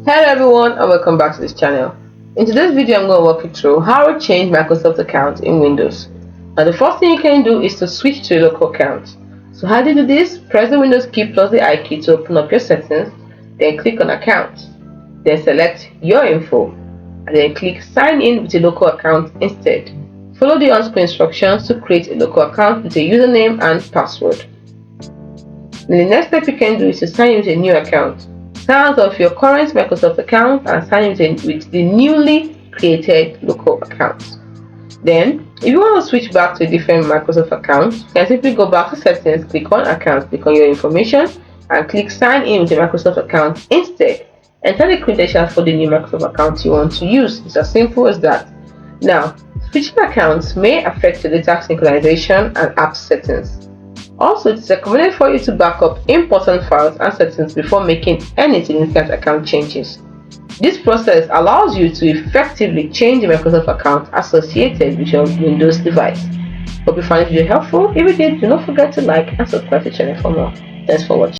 Hello everyone and welcome back to this channel. In today's video I'm going to walk you through how to change Microsoft account in Windows. Now the first thing you can do is to switch to a local account. So how do you do this? Press the Windows key plus the I key to open up your settings, then click on account, then select your info and then click sign in with a local account instead. Follow the on-screen instructions to create a local account with a username and password. Then the next step you can do is to sign in with a new account. Sign out of your current Microsoft account and sign in with the newly created local account. Then, if you want to switch back to a different Microsoft account, you can simply go back to settings, click on account, click on your information, and click sign in with a Microsoft account instead. Enter the credentials for the new Microsoft account you want to use. It's as simple as that. Now, switching accounts may affect your data synchronization and app settings. Also, it is recommended for you to back up important files and settings before making any significant account changes. This process allows you to effectively change the Microsoft account associated with your Windows device. Hope you found this video helpful. If you did, do not forget to like and subscribe to the channel for more. Thanks for watching.